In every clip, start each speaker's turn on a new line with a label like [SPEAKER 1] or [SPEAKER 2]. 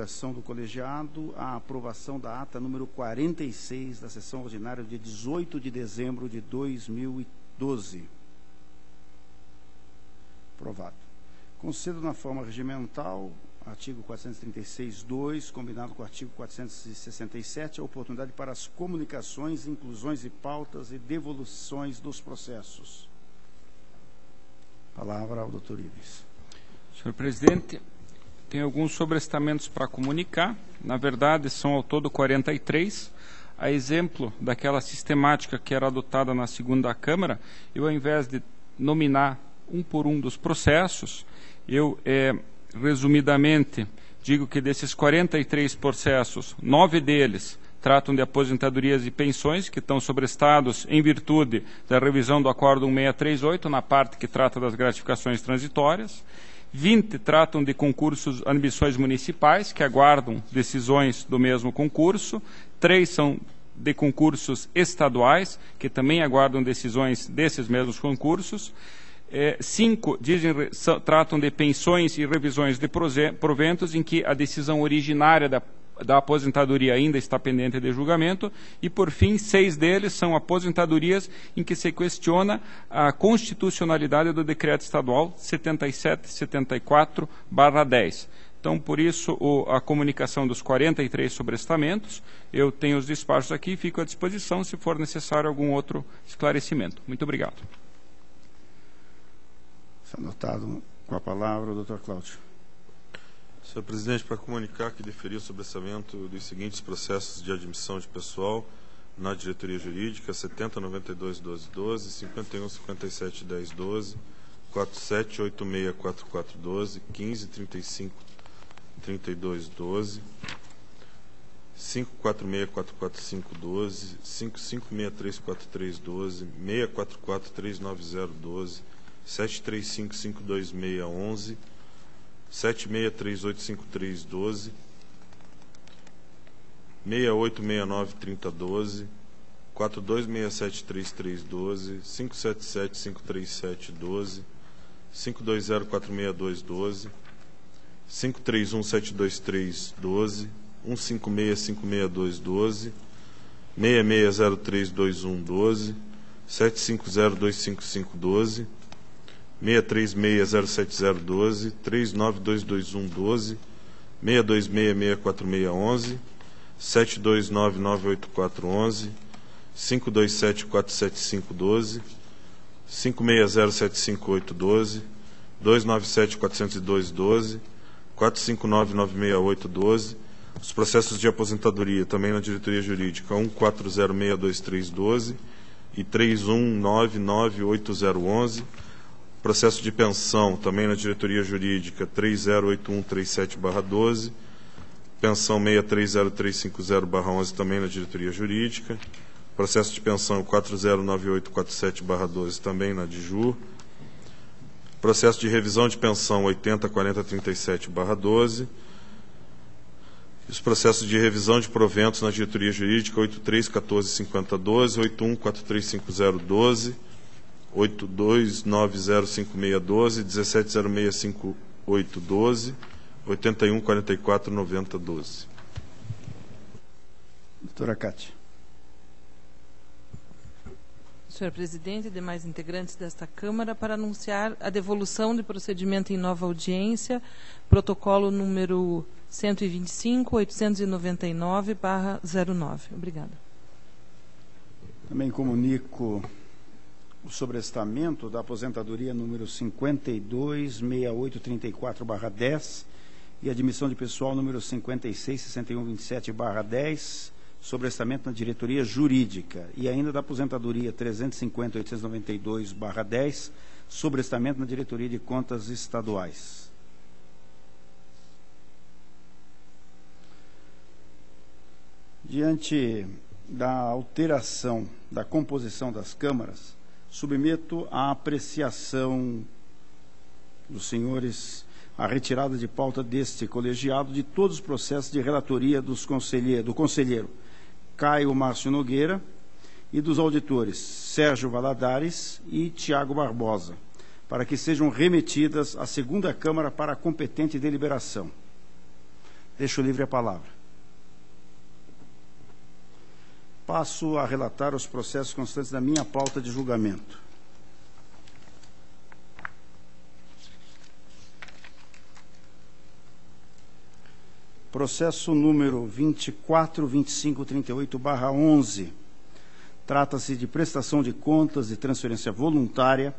[SPEAKER 1] deliberação do colegiado a aprovação da ata número 46 da sessão ordinária de 18 de dezembro de 2012. Aprovado. Concedo na forma regimental, artigo 436(2), combinado com o artigo 467, a oportunidade para as comunicações, inclusões de pautas e devoluções dos processos. Palavra ao doutor Ives.
[SPEAKER 2] Senhor presidente, tenho alguns sobrestamentos para comunicar. Na verdade, são ao todo 43. A exemplo daquela sistemática que era adotada na segunda Câmara, eu, ao invés de nominar um por um dos processos, eu, resumidamente, digo que desses 43 processos, 9 deles tratam de aposentadorias e pensões, que estão sobrestados em virtude da revisão do Acórdão 638, na parte que trata das gratificações transitórias. 20 tratam de concursos, admissões municipais, que aguardam decisões do mesmo concurso. 3 são de concursos estaduais, que também aguardam decisões desses mesmos concursos. 5 tratam de pensões e revisões de proventos, em que a decisão originária da aposentadoria ainda está pendente de julgamento. E, por fim, 6 deles são aposentadorias em que se questiona a constitucionalidade do decreto estadual 7774/10. Então, por isso, a comunicação dos 43 sobrestamentos. Eu tenho os despachos aqui e fico à disposição se for necessário algum outro esclarecimento. Muito obrigado.
[SPEAKER 1] Está anotado com a palavra o doutor Cláudio.
[SPEAKER 3] Senhor presidente, para comunicar que deferi o sobrestamento dos seguintes processos de admissão de pessoal na diretoria jurídica: 7092-1212, 5157-1012, 47864412, 1535-3212, 54644512, 55634312, 64439012, 73552611, 76385312, 68693012, 42673312, 57753712, 52046212, 53172312, 15656212, 66032112, 75025512, 63607012, 39222112, 62664611, 72998411, 52747512, 56075812, 29740212, 45996812, os processos de aposentadoria também na diretoria jurídica 14062312 e 31998011, processo de pensão também na diretoria jurídica 308137/12, pensão 630350/11 também na diretoria jurídica, processo de pensão 409847/12 também na DIJUR, processo de revisão de pensão 804037/12, os processos de revisão de proventos na diretoria jurídica 83145012, 81435012, 82905612, 17065812, 81449012.
[SPEAKER 1] Doutora Cátia.
[SPEAKER 4] Senhor presidente e demais integrantes desta Câmara, para anunciar a devolução de procedimento em nova audiência, protocolo número 125.899/09. Obrigada.
[SPEAKER 1] Também comunico o sobrestamento da aposentadoria número 526834/10 e admissão de pessoal número 566127/10, sobrestamento na diretoria jurídica, e ainda da aposentadoria 350.892/10, sobrestamento na diretoria de contas estaduais. Diante da alteração da composição das câmaras, submeto à apreciação dos senhores a retirada de pauta deste colegiado de todos os processos de relatoria do conselheiro Caio Márcio Nogueira e dos auditores Sérgio Valadares e Tiago Barbosa, para que sejam remetidas à segunda Câmara para a competente deliberação. Deixo livre a palavra. Passo a relatar os processos constantes da minha pauta de julgamento. Processo número 24.2538/11. Trata-se de prestação de contas de transferência voluntária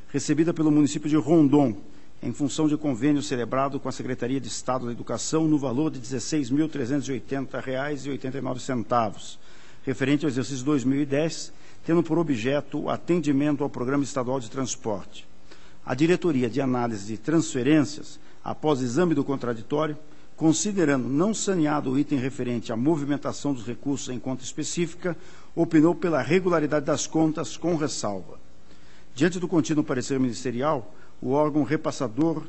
[SPEAKER 1] recebida pelo município de Rondon, em função de convênio celebrado com a Secretaria de Estado da Educação no valor de R$ 16.380,89, referente ao exercício 2010, tendo por objeto o atendimento ao Programa Estadual de Transporte. A Diretoria de Análise de Transferências, após exame do contraditório, considerando não saneado o item referente à movimentação dos recursos em conta específica, opinou pela regularidade das contas com ressalva. Diante do contínuo parecer ministerial, o órgão repassador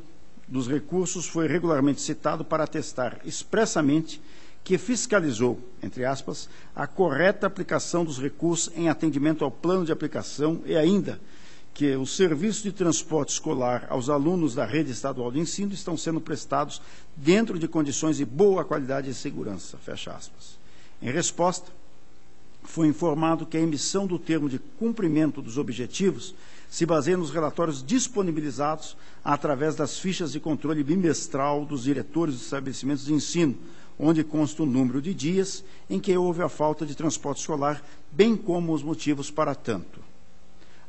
[SPEAKER 1] dos recursos foi regularmente citado para atestar expressamente que fiscalizou, entre aspas, a correta aplicação dos recursos em atendimento ao plano de aplicação e ainda que os serviços de transporte escolar aos alunos da rede estadual de ensino estão sendo prestados dentro de condições de boa qualidade e segurança, fecha aspas. Em resposta, foi informado que a emissão do termo de cumprimento dos objetivos se baseia nos relatórios disponibilizados através das fichas de controle bimestral dos diretores dos estabelecimentos de ensino, onde consta o número de dias em que houve a falta de transporte escolar, bem como os motivos para tanto.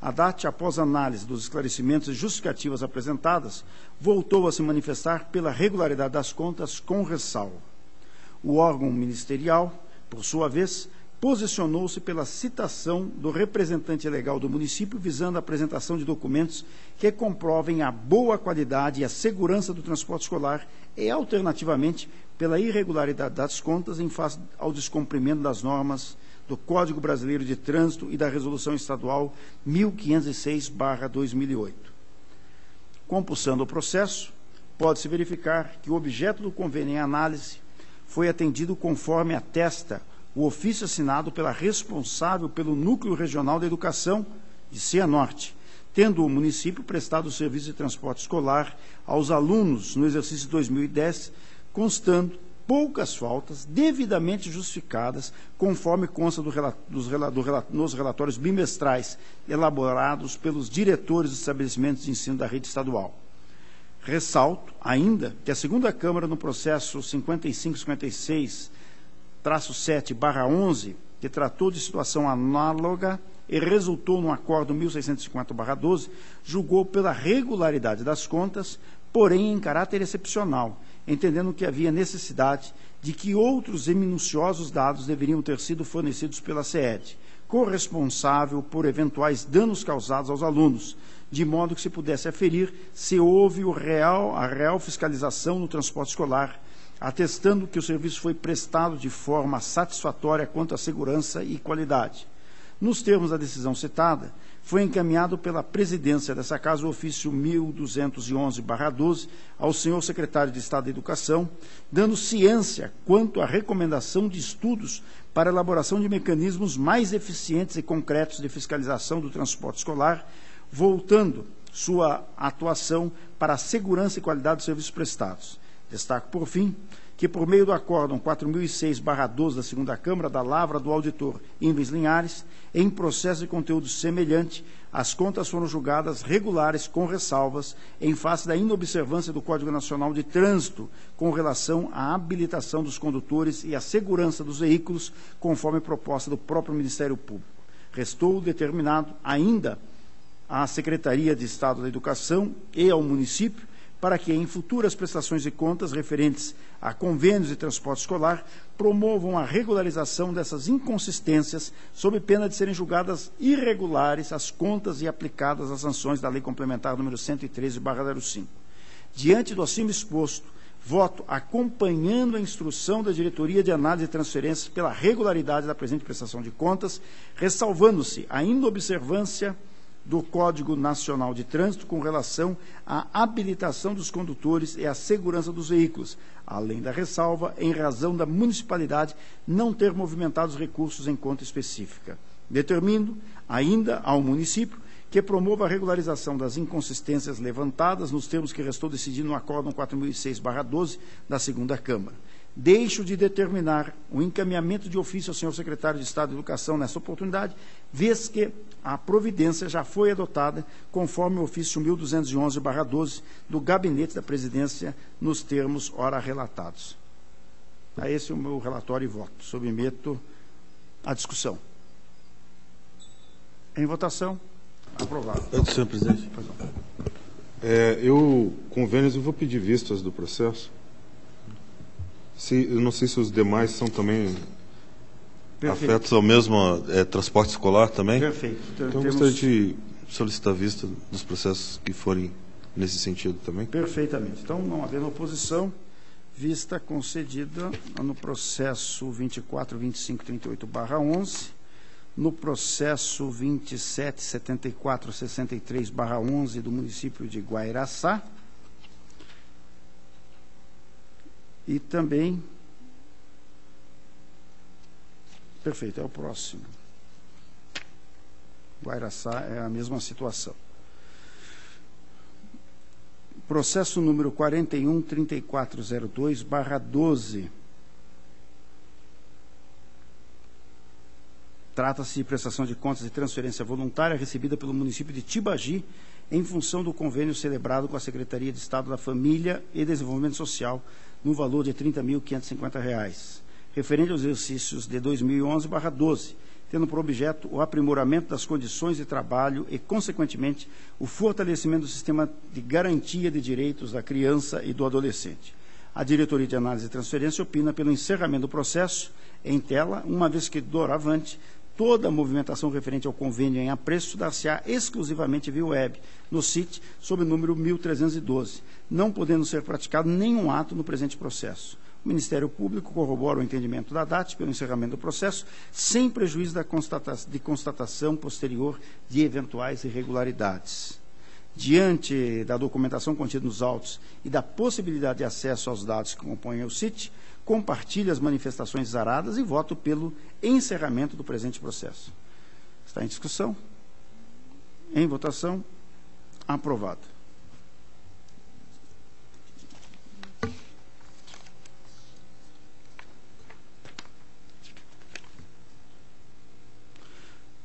[SPEAKER 1] A DAT, após análise dos esclarecimentos e justificativas apresentadas, voltou a se manifestar pela regularidade das contas com ressalva. O órgão ministerial, por sua vez, posicionou-se pela citação do representante legal do município visando a apresentação de documentos que comprovem a boa qualidade e a segurança do transporte escolar e, alternativamente, pela irregularidade das contas em face ao descumprimento das normas do Código Brasileiro de Trânsito e da Resolução Estadual 1506/2008. Compulsando o processo, pode-se verificar que o objeto do convênio em análise foi atendido conforme atesta o ofício assinado pela responsável pelo Núcleo Regional da Educação de Cianorte, tendo o município prestado o serviço de transporte escolar aos alunos no exercício 2010, constando poucas faltas devidamente justificadas, conforme consta nos relatórios bimestrais elaborados pelos diretores dos estabelecimentos de ensino da rede estadual. Ressalto ainda que a segunda Câmara, no processo 5556-7/11, que tratou de situação análoga e resultou no Acórdão 1650/12, julgou pela regularidade das contas, porém em caráter excepcional, entendendo que havia necessidade de que outros e minuciosos dados deveriam ter sido fornecidos pela CED, corresponsável por eventuais danos causados aos alunos, de modo que se pudesse aferir se houve a real fiscalização no transporte escolar, atestando que o serviço foi prestado de forma satisfatória quanto à segurança e qualidade. Nos termos da decisão citada, foi encaminhado pela presidência dessa casa o ofício 1211/12 ao senhor secretário de Estado da Educação, dando ciência quanto à recomendação de estudos para a elaboração de mecanismos mais eficientes e concretos de fiscalização do transporte escolar, voltando sua atuação para a segurança e qualidade dos serviços prestados. Destaco, por fim, que por meio do Acórdão 4006/12 da segunda Câmara, da lavra do auditor Inves Linhares, em processo de conteúdo semelhante, as contas foram julgadas regulares com ressalvas em face da inobservância do Código Nacional de Trânsito com relação à habilitação dos condutores e à segurança dos veículos, conforme proposta do próprio Ministério Público. Restou determinado ainda à Secretaria de Estado da Educação e ao município para que, em futuras prestações de contas referentes a convênios de transporte escolar, promovam a regularização dessas inconsistências, sob pena de serem julgadas irregulares as contas e aplicadas as sanções da Lei Complementar número 113/05. Diante do acima exposto, voto acompanhando a instrução da Diretoria de Análise de Transferências pela regularidade da presente prestação de contas, ressalvando-se a inobservância do Código Nacional de Trânsito com relação à habilitação dos condutores e à segurança dos veículos, além da ressalva em razão da municipalidade não ter movimentado os recursos em conta específica. Determino ainda ao município que promova a regularização das inconsistências levantadas nos termos que restou decidido no Acórdão 4006/12 da segunda Câmara. deixo de determinar o encaminhamento de ofício ao senhor secretário de Estado de Educação nessa oportunidade, vez que a providência já foi adotada conforme o ofício 1211/12 do Gabinete da Presidência nos termos ora relatados. Esse é o meu relatório e voto. Submeto à discussão. Em votação. Aprovado.
[SPEAKER 3] Senhor presidente. Convênios, eu vou pedir vistas do processo. Eu não sei se os demais são também afetos ao mesmo transporte escolar também.
[SPEAKER 1] Perfeito.
[SPEAKER 3] Então, eu gostaria de solicitar vista dos processos que forem nesse sentido também.
[SPEAKER 1] Perfeitamente. Então, não havendo oposição, vista concedida no processo 24.2538/11, no processo 27.7463/11 do município de Guairaçá, e também, perfeito, é o próximo. Guairaçá é a mesma situação. Processo número 41.3402/12. Trata-se de prestação de contas e transferência voluntária recebida pelo município de Tibagi em função do convênio celebrado com a Secretaria de Estado da Família e Desenvolvimento Social no valor de R$ 30.550, referente aos exercícios de 2011/12, tendo por objeto o aprimoramento das condições de trabalho e, consequentemente, o fortalecimento do sistema de garantia de direitos da criança e do adolescente. A Diretoria de Análise e Transferência opina pelo encerramento do processo em tela, uma vez que, doravante, toda a movimentação referente ao convênio em apreço dar-se-á exclusivamente via web, no CIT, sob o número 1312, não podendo ser praticado nenhum ato no presente processo. O Ministério Público corrobora o entendimento da DAT pelo encerramento do processo, sem prejuízo de constatação posterior de eventuais irregularidades. Diante da documentação contida nos autos e da possibilidade de acesso aos dados que compõem o CIT, compartilho as manifestações zaradas e voto pelo encerramento do presente processo. Está em discussão? Em votação? Aprovado.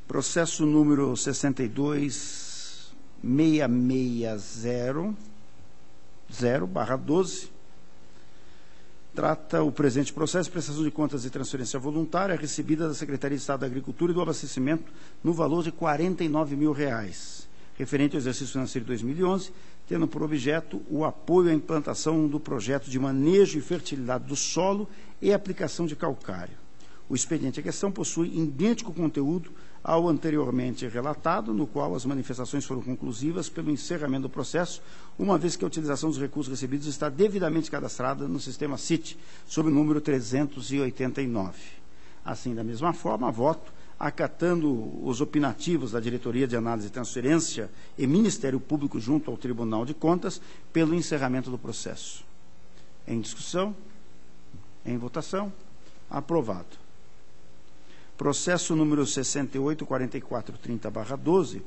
[SPEAKER 1] Processo número 62.660/12. Trata o presente processo de prestação de contas e transferência voluntária recebida da Secretaria de Estado da Agricultura e do Abastecimento no valor de R$ 49.000, referente ao exercício financeiro de 2011, tendo por objeto o apoio à implantação do projeto de manejo e fertilidade do solo e aplicação de calcário. O expediente em questão possui idêntico conteúdo ao anteriormente relatado, no qual as manifestações foram conclusivas pelo encerramento do processo, uma vez que a utilização dos recursos recebidos está devidamente cadastrada no sistema CIT, sob o número 389. Assim, da mesma forma, voto, acatando os opinativos da Diretoria de Análise e Transferência e Ministério Público junto ao Tribunal de Contas, pelo encerramento do processo. Em discussão? Em votação? Aprovado. Processo número 68.4430/12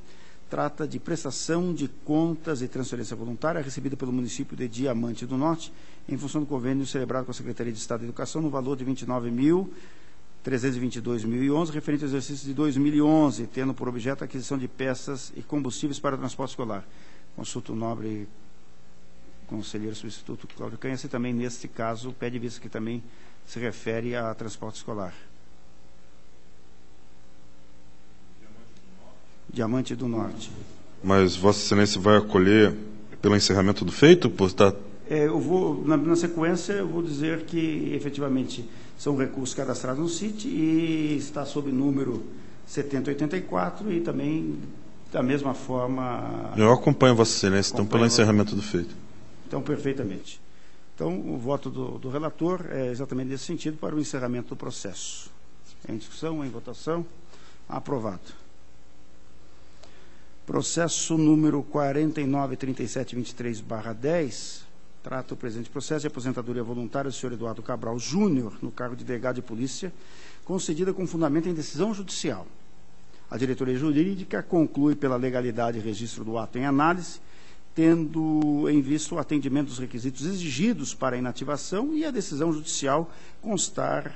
[SPEAKER 1] trata de prestação de contas e transferência voluntária recebida pelo município de Diamante do Norte em função do convênio celebrado com a Secretaria de Estado da Educação no valor de R$ 29.322.011, referente ao exercício de 2011, tendo por objeto a aquisição de peças e combustíveis para o transporte escolar. Consulto o nobre conselheiro substituto Cláudio Canha, se também, neste caso, pede vista que também se refere a transporte escolar. Diamante do Norte.
[SPEAKER 3] Mas Vossa Excelência vai acolher pelo encerramento do feito?
[SPEAKER 1] Eu vou, na sequência, eu vou dizer que, efetivamente, são recursos cadastrados no CIT e está sob número 7084 e também, da mesma forma...
[SPEAKER 3] Eu acompanho Vossa Excelência, então, pelo encerramento do feito.
[SPEAKER 1] Então, perfeitamente. Então, o voto do relator é exatamente nesse sentido para o encerramento do processo. Em discussão, em votação, aprovado. Processo número 49.3723/10, trata o presente processo de aposentadoria voluntária do senhor Eduardo Cabral Júnior, no cargo de delegado de polícia, concedida com fundamento em decisão judicial. A diretoria jurídica conclui pela legalidade e registro do ato em análise, tendo em vista o atendimento dos requisitos exigidos para a inativação e a decisão judicial constar,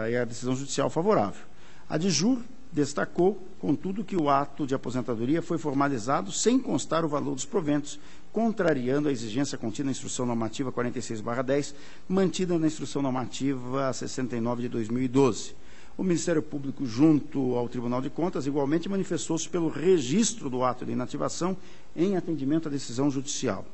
[SPEAKER 1] e a decisão judicial favorável. A DIJUR destacou, contudo, que o ato de aposentadoria foi formalizado sem constar o valor dos proventos, contrariando a exigência contida na Instrução Normativa 46/10, mantida na Instrução Normativa 69 de 2012. O Ministério Público, junto ao Tribunal de Contas, igualmente manifestou-se pelo registro do ato de inativação em atendimento à decisão judicial.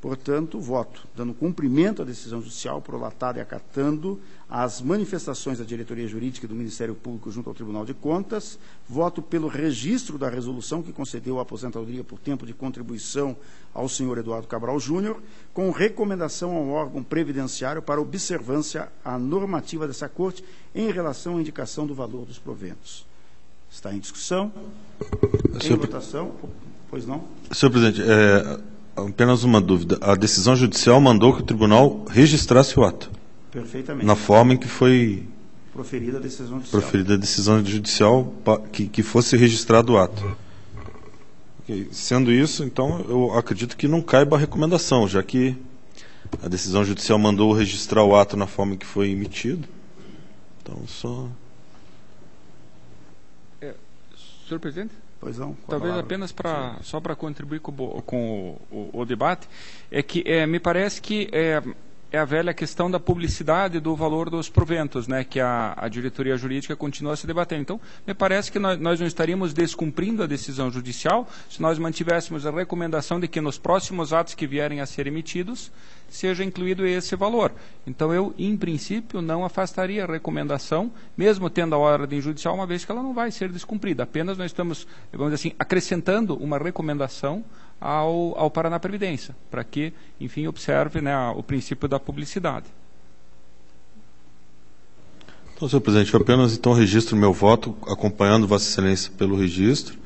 [SPEAKER 1] Portanto, voto dando cumprimento à decisão judicial, prolatada e acatando as manifestações da diretoria jurídica e do Ministério Público junto ao Tribunal de Contas. Voto pelo registro da resolução que concedeu a aposentadoria por tempo de contribuição ao senhor Eduardo Cabral Júnior, com recomendação ao órgão previdenciário para observância à normativa dessa Corte em relação à indicação do valor dos proventos. Está em discussão. Em votação. Pois não?
[SPEAKER 3] Senhor presidente, apenas uma dúvida. A decisão judicial mandou que o tribunal registrasse o ato.
[SPEAKER 1] Perfeitamente.
[SPEAKER 3] Na forma em que foi
[SPEAKER 1] proferida a decisão judicial.
[SPEAKER 3] Proferida a decisão judicial, que fosse registrado o ato. Okay. Sendo isso, então, eu acredito que não caiba a recomendação, já que a decisão judicial mandou registrar o ato na forma em que foi emitido. Então, só...
[SPEAKER 2] Senhor presidente?
[SPEAKER 1] Pois não.
[SPEAKER 2] Talvez apenas só para contribuir com o debate, é que me parece que é a velha questão da publicidade do valor dos proventos, né, que a diretoria jurídica continua a se debater. Então, me parece que nós não estaríamos descumprindo a decisão judicial se nós mantivéssemos a recomendação de que nos próximos atos que vierem a ser emitidos seja incluído esse valor. Então, eu, em princípio, não afastaria a recomendação, mesmo tendo a ordem judicial, uma vez que ela não vai ser descumprida. Apenas nós estamos, vamos dizer assim, acrescentando uma recomendação ao Paraná Previdência, para que, enfim, observe, né, o princípio da publicidade.
[SPEAKER 3] Então, senhor presidente, eu apenas então registro meu voto, acompanhando Vossa Excelência pelo registro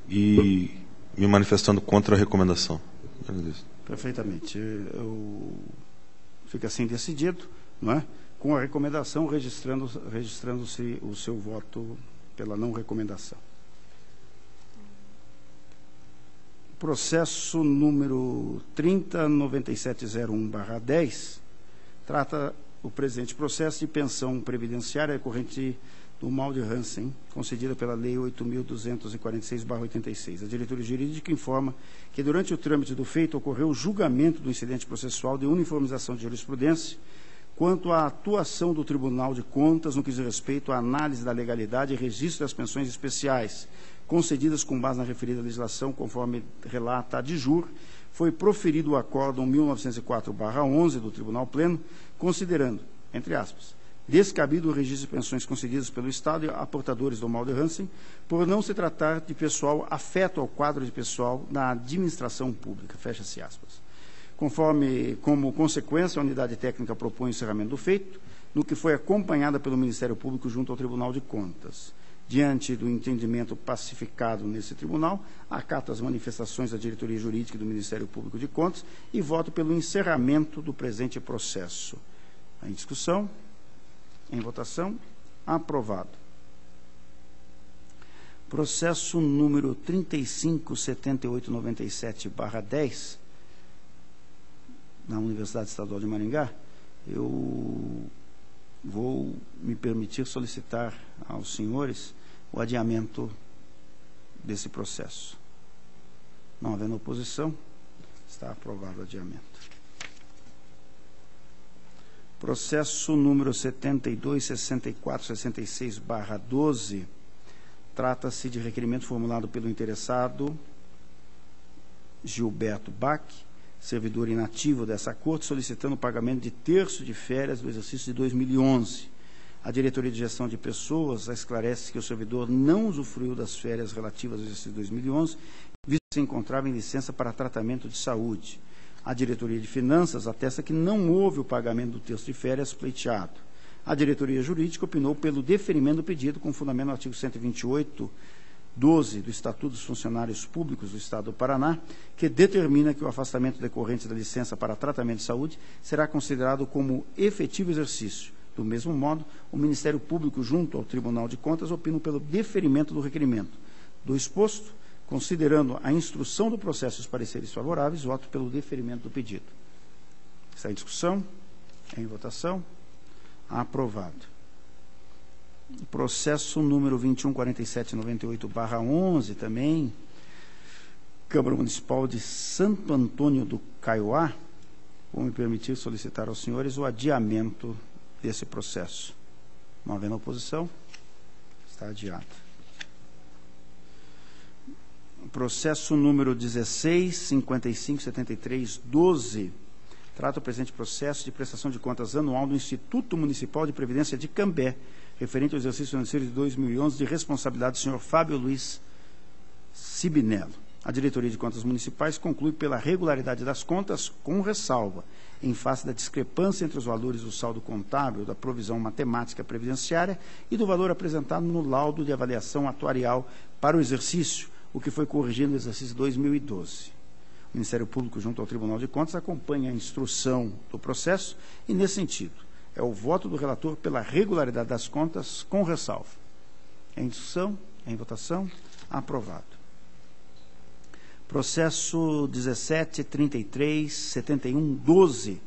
[SPEAKER 3] e me manifestando contra a recomendação.
[SPEAKER 1] Perfeitamente. Fica assim decidido, não é? Com a recomendação, registrando-se o seu voto pela não recomendação. Processo número 30.9701/10 trata o presente processo de pensão previdenciária decorrente do mal de Hansen, concedida pela Lei 8.246/86. A diretoria jurídica informa que durante o trâmite do feito ocorreu o julgamento do incidente processual de uniformização de jurisprudência quanto à atuação do Tribunal de Contas no que diz respeito à análise da legalidade e registro das pensões especiais concedidas com base na referida legislação, conforme relata a DIJUR. Foi proferido o acórdão 1904/11 do Tribunal Pleno, considerando, entre aspas, descabido o registro de pensões concedidas pelo Estado a portadores do mal de Hansen, por não se tratar de pessoal afeto ao quadro de pessoal na administração pública, fecha-se aspas. Como consequência, a unidade técnica propõe o encerramento do feito, no que foi acompanhada pelo Ministério Público junto ao Tribunal de Contas. Diante do entendimento pacificado nesse tribunal, acato as manifestações da diretoria jurídica e do Ministério Público de Contas e voto pelo encerramento do presente processo. Em discussão, em votação, aprovado. Processo número 35.7897/10, na Universidade Estadual de Maringá, eu vou me permitir solicitar aos senhores o adiamento desse processo. Não havendo oposição, está aprovado o adiamento. Processo número 72.6466/12, trata-se de requerimento formulado pelo interessado Gilberto Bach, servidor inativo dessa Corte, solicitando o pagamento de terço de férias do exercício de 2011. A Diretoria de Gestão de Pessoas esclarece que o servidor não usufruiu das férias relativas ao exercício de 2011, visto que se encontrava em licença para tratamento de saúde. A Diretoria de Finanças atesta que não houve o pagamento do terço de férias pleiteado. A Diretoria Jurídica opinou pelo deferimento do pedido com fundamento no artigo 128(12) do Estatuto dos Funcionários Públicos do Estado do Paraná, que determina que o afastamento decorrente da licença para tratamento de saúde será considerado como efetivo exercício. Do mesmo modo, o Ministério Público, junto ao Tribunal de Contas, opina pelo deferimento do requerimento. Do exposto, Considerando a instrução do processo e os pareceres favoráveis, voto pelo deferimento do pedido. Está em discussão? Em votação? Aprovado. Processo número 214798/11 também, Câmara Municipal de Santo Antônio do Caiuá. Vou me permitir solicitar aos senhores o adiamento desse processo. Não havendo oposição, está adiado. Processo número 165573/12. Trata o presente processo de prestação de contas anual do Instituto Municipal de Previdência de Cambé, referente ao exercício financeiro de 2011, de responsabilidade do senhor Fábio Luiz Sibinello. A Diretoria de Contas Municipais conclui pela regularidade das contas, com ressalva, em face da discrepância entre os valores do saldo contábil, da provisão matemática previdenciária e do valor apresentado no laudo de avaliação atuarial para o exercício, o que foi corrigido no exercício 2012. O Ministério Público, junto ao Tribunal de Contas, acompanha a instrução do processo e, nesse sentido, é o voto do relator pela regularidade das contas, com ressalva. Em discussão, em votação, aprovado. Processo 173371/12.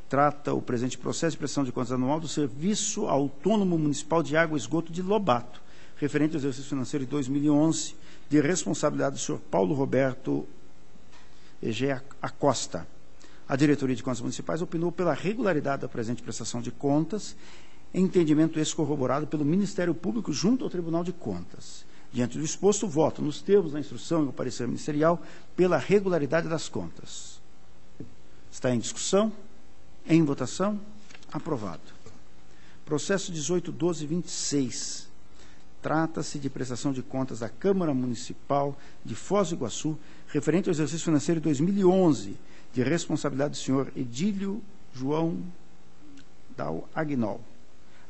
[SPEAKER 1] Trata o presente processo de prestação de contas anual do Serviço Autônomo Municipal de Água e Esgoto de Lobato, referente ao exercício financeiro de 2011, de responsabilidade do senhor Paulo Roberto Egea Acosta. A Diretoria de Contas Municipais opinou pela regularidade da presente prestação de contas, entendimento esse corroborado pelo Ministério Público junto ao Tribunal de Contas. Diante do exposto, voto nos termos da instrução e o parecer ministerial pela regularidade das contas. Está em discussão? Em votação? Aprovado. Processo 181226. Trata-se de prestação de contas da Câmara Municipal de Foz do Iguaçu, referente ao exercício financeiro de 2011, de responsabilidade do senhor Edílio João Dal Agnol.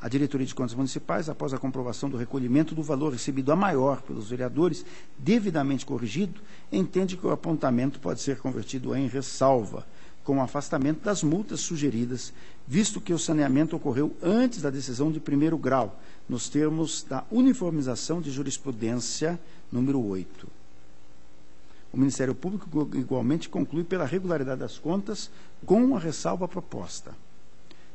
[SPEAKER 1] A Diretoria de Contas Municipais, após a comprovação do recolhimento do valor recebido a maior pelos vereadores, devidamente corrigido, entende que o apontamento pode ser convertido em ressalva, com o afastamento das multas sugeridas, visto que o saneamento ocorreu antes da decisão de primeiro grau, nos termos da uniformização de jurisprudência número 8. O Ministério Público igualmente conclui pela regularidade das contas, com a ressalva proposta.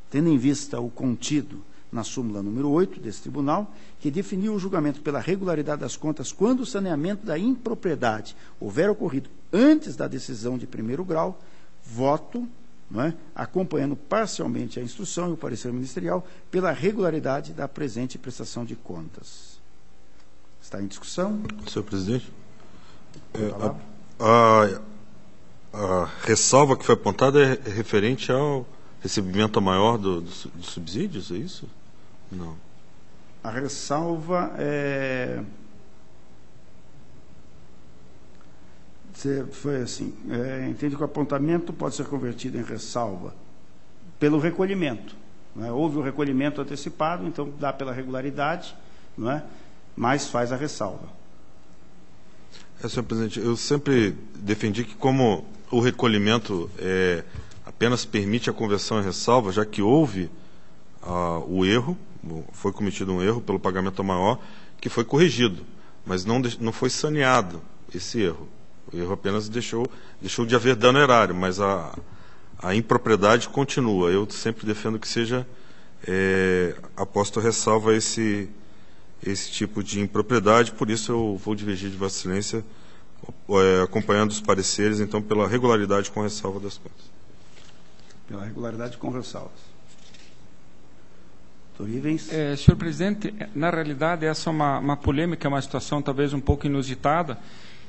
[SPEAKER 1] Tendo em vista o contido na súmula número 8 desse tribunal, que definiu o julgamento pela regularidade das contas quando o saneamento da impropriedade houver ocorrido antes da decisão de primeiro grau, voto, acompanhando parcialmente a instrução e o parecer ministerial, pela regularidade da presente prestação de contas. Está em discussão?
[SPEAKER 3] Senhor presidente, a ressalva que foi apontada é referente ao recebimento maior dos subsídios, é isso? Não.
[SPEAKER 1] A ressalva foi assim, entende que o apontamento pode ser convertido em ressalva pelo recolhimento. Não é? Houve o recolhimento antecipado, então dá pela regularidade, não é? Mas faz a ressalva.
[SPEAKER 3] Senhor presidente, eu sempre defendi que, como o recolhimento apenas permite a conversão em ressalva, já que houve o erro, foi cometido um erro pelo pagamento maior, que foi corrigido, mas não foi saneado esse erro. O erro apenas deixou de haver dano erário, mas a impropriedade continua. Eu sempre defendo que seja aposto ressalva esse tipo de impropriedade, por isso eu vou divergir de Vossa Excelência, acompanhando os pareceres, então, pela regularidade com ressalva das contas.
[SPEAKER 1] Pela regularidade com ressalvas. Doutor Ivens.
[SPEAKER 2] Senhor presidente, na realidade essa é uma polêmica, uma situação talvez um pouco inusitada,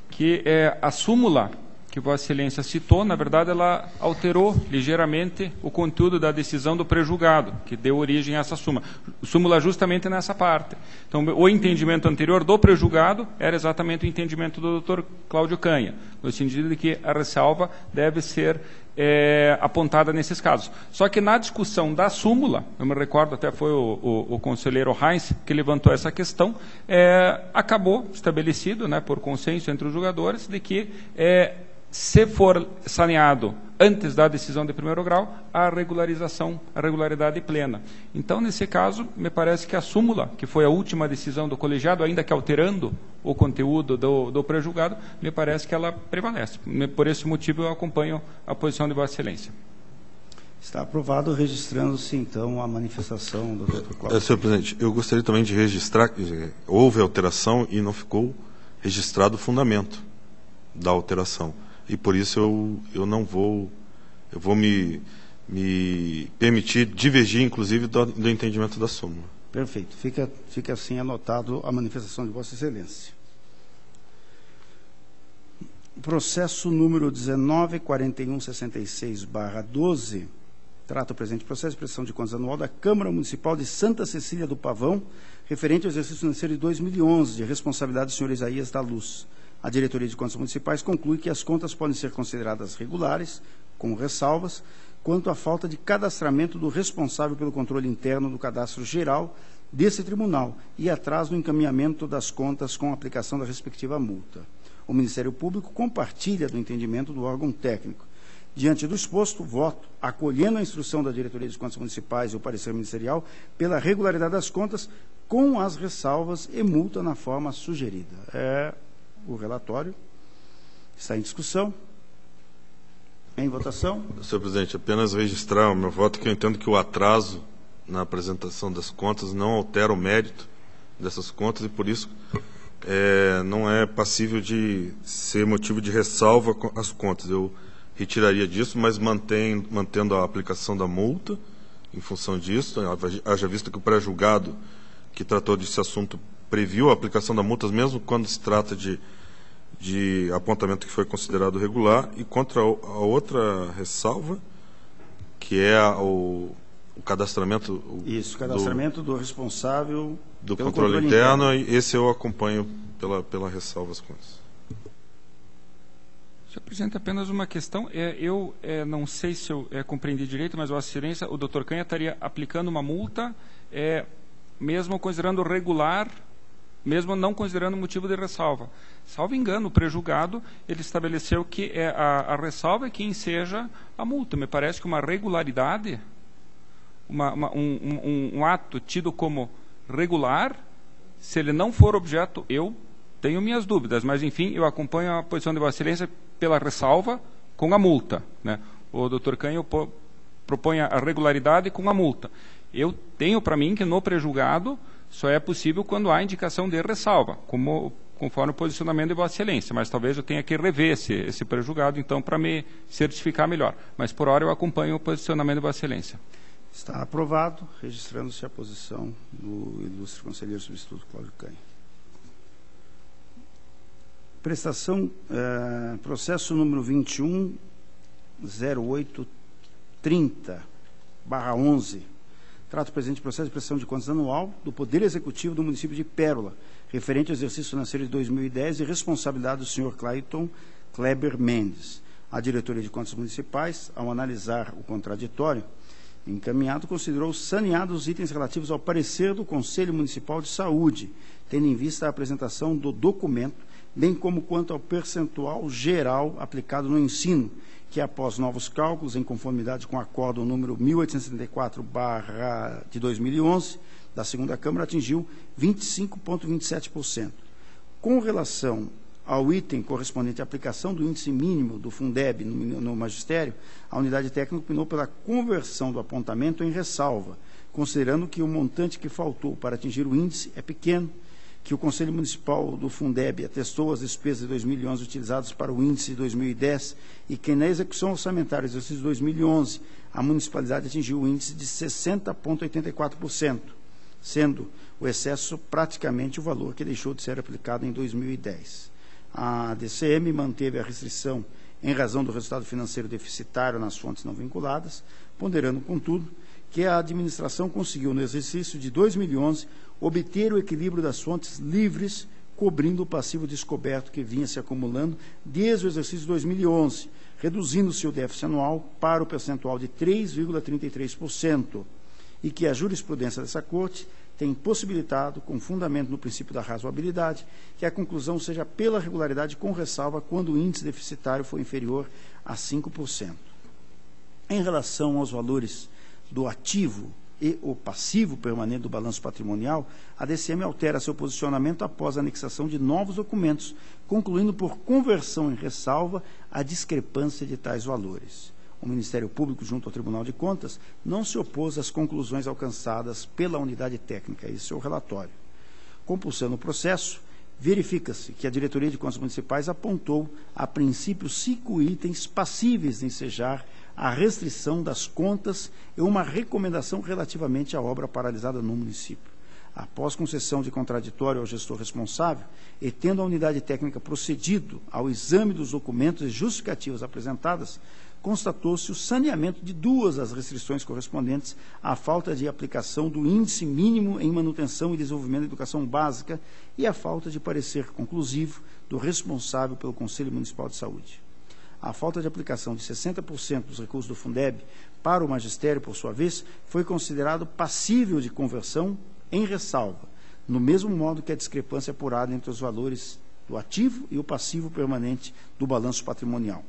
[SPEAKER 2] que a súmula que Vossa Excelência citou, na verdade, ela alterou ligeiramente o conteúdo da decisão do prejulgado, que deu origem a essa súmula justamente nessa parte. Então, o entendimento anterior do prejulgado era exatamente o entendimento do Dr. Cláudio Canha, no sentido de que a ressalva deve ser apontada nesses casos. Só que na discussão da súmula, eu me recordo, até foi o conselheiro Heinz que levantou essa questão, acabou estabelecido, por consenso entre os julgadores, de que se for saneado antes da decisão de primeiro grau, a regularização, a regularidade plena. Então, nesse caso, me parece que a súmula, que foi a última decisão do colegiado, ainda que alterando o conteúdo do pré-julgado, me parece que ela prevalece. Por esse motivo, eu acompanho a posição de Vossa Excelência.
[SPEAKER 1] Está aprovado, registrando-se, então, a manifestação do Dr. Cláudio.
[SPEAKER 3] Senhor presidente, eu gostaria também de registrar que houve alteração e não ficou registrado o fundamento da alteração. E por isso eu não vou, eu vou me permitir divergir, inclusive, do entendimento da súmula.
[SPEAKER 1] Perfeito. Fica assim anotado a manifestação de Vossa Excelência. Processo número 19.4166/12, trata o presente processo de prestação de contas anual da Câmara Municipal de Santa Cecília do Pavão, referente ao exercício financeiro de 2011, de responsabilidade do senhor Isaías da Luz. A Diretoria de Contas Municipais conclui que as contas podem ser consideradas regulares, com ressalvas, quanto à falta de cadastramento do responsável pelo controle interno do cadastro geral desse tribunal e atraso no encaminhamento das contas com a aplicação da respectiva multa. O Ministério Público compartilha do entendimento do órgão técnico. Diante do exposto, voto, acolhendo a instrução da Diretoria de Contas Municipais e o parecer ministerial, pela regularidade das contas, com as ressalvas e multa na forma sugerida. O relatório está em discussão. Em votação.
[SPEAKER 3] Senhor presidente, apenas registrar o meu voto, que eu entendo que o atraso na apresentação das contas não altera o mérito dessas contas e, por isso, não é passível de ser motivo de ressalva as contas. Eu retiraria disso, mas mantendo a aplicação da multa em função disso, haja visto que o pré-julgado que tratou desse assunto previu a aplicação da multa, mesmo quando se trata de apontamento que foi considerado regular, e contra a outra ressalva, que é o cadastramento...
[SPEAKER 1] Isso, cadastramento do responsável
[SPEAKER 3] do controle interno, e esse eu acompanho pela ressalva as contas.
[SPEAKER 2] Senhor presidente, apenas uma questão. Eu não sei se eu compreendi direito, mas Vossa Excelência, o Dr. Canha estaria aplicando uma multa, mesmo considerando regular, mesmo não considerando motivo de ressalva. Salvo engano, o pré-julgado, ele estabeleceu que a ressalva é quem enseja a multa. Me parece que uma regularidade, um ato tido como regular, se ele não for objeto, eu tenho minhas dúvidas, mas, enfim, eu acompanho a posição de Vossa Excelência pela ressalva com a multa, né? O Dr. Canha propõe a regularidade com a multa. Eu tenho para mim que no pré-julgado só é possível quando há indicação de ressalva, conforme o posicionamento de Vossa Excelência, mas talvez eu tenha que rever esse pré-julgado, então, para me certificar melhor. Mas, por hora, eu acompanho o posicionamento de Vossa Excelência.
[SPEAKER 1] Está aprovado, registrando-se a posição do ilustre conselheiro substituto Cláudio Canha. Processo número 21.0830/11. Trata o presente processo de prestação de contas anual do Poder Executivo do município de Pérola, referente ao exercício financeiro de 2010 e responsabilidade do senhor Clayton Kleber Mendes. A Diretoria de Contas Municipais, ao analisar o contraditório encaminhado, considerou saneados os itens relativos ao parecer do Conselho Municipal de Saúde, tendo em vista a apresentação do documento, bem como quanto ao percentual geral aplicado no ensino, que após novos cálculos, em conformidade com o acórdão número 1874/2011, da segunda Câmara, atingiu 25,27%. Com relação ao item correspondente à aplicação do índice mínimo do Fundeb no magistério, a unidade técnica opinou pela conversão do apontamento em ressalva, considerando que o montante que faltou para atingir o índice é pequeno, que o Conselho Municipal do Fundeb atestou as despesas de 2011 utilizadas para o índice de 2010 e que na execução orçamentária do exercício de 2011 a municipalidade atingiu o índice de 60,84%, sendo o excesso praticamente o valor que deixou de ser aplicado em 2010. A DCM manteve a restrição em razão do resultado financeiro deficitário nas fontes não vinculadas, ponderando, contudo, que a administração conseguiu, no exercício de 2011, obter o equilíbrio das fontes livres, cobrindo o passivo descoberto que vinha se acumulando desde o exercício de 2011, reduzindo-se o déficit anual para o percentual de 3,33%, e que a jurisprudência dessa Corte tem possibilitado, com fundamento no princípio da razoabilidade, que a conclusão seja pela regularidade com ressalva quando o índice deficitário for inferior a 5%. Em relação aos valores do ativo e o passivo permanente do balanço patrimonial, a DCM altera seu posicionamento após a anexação de novos documentos, concluindo por conversão em ressalva a discrepância de tais valores. O Ministério Público, junto ao Tribunal de Contas, não se opôs às conclusões alcançadas pela unidade técnica, esse é o relatório. Compulsando o processo, verifica-se que a Diretoria de Contas Municipais apontou, a princípio, 5 itens passíveis de ensejar a restrição das contas e uma recomendação relativamente à obra paralisada no município. Após concessão de contraditório ao gestor responsável e tendo a unidade técnica procedido ao exame dos documentos e justificativas apresentadas, constatou-se o saneamento de 2 das restrições correspondentes à falta de aplicação do índice mínimo em manutenção e desenvolvimento da educação básica e a falta de parecer conclusivo do responsável pelo Conselho Municipal de Saúde. A falta de aplicação de 60% dos recursos do Fundeb para o magistério, por sua vez, foi considerado passível de conversão em ressalva, no mesmo modo que a discrepância apurada entre os valores do ativo e o passivo permanente do balanço patrimonial.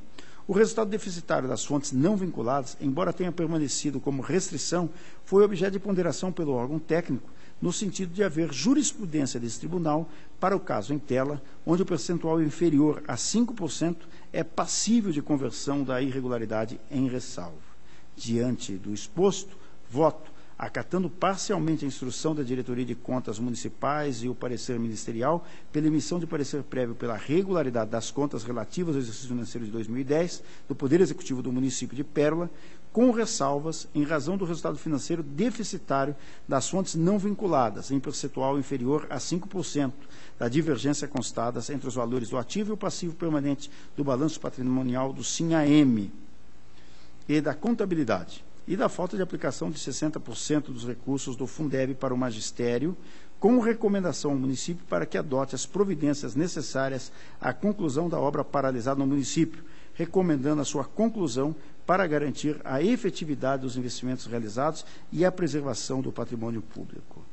[SPEAKER 1] O resultado deficitário das fontes não vinculadas, embora tenha permanecido como restrição, foi objeto de ponderação pelo órgão técnico, no sentido de haver jurisprudência desse tribunal para o caso em tela, onde o percentual inferior a 5% é passível de conversão da irregularidade em ressalva. Diante do exposto, voto, acatando parcialmente a instrução da Diretoria de Contas Municipais e o parecer ministerial, pela emissão de parecer prévio pela regularidade das contas relativas ao exercício financeiro de 2010 do Poder Executivo do município de Pérola, com ressalvas em razão do resultado financeiro deficitário das fontes não vinculadas, em percentual inferior a 5% da divergência constadas entre os valores do ativo e o passivo permanente do balanço patrimonial do SINAM e da contabilidade, e da falta de aplicação de 60% dos recursos do Fundeb para o magistério, com recomendação ao município para que adote as providências necessárias à conclusão da obra paralisada no município, recomendando a sua conclusão para garantir a efetividade dos investimentos realizados e a preservação do patrimônio público.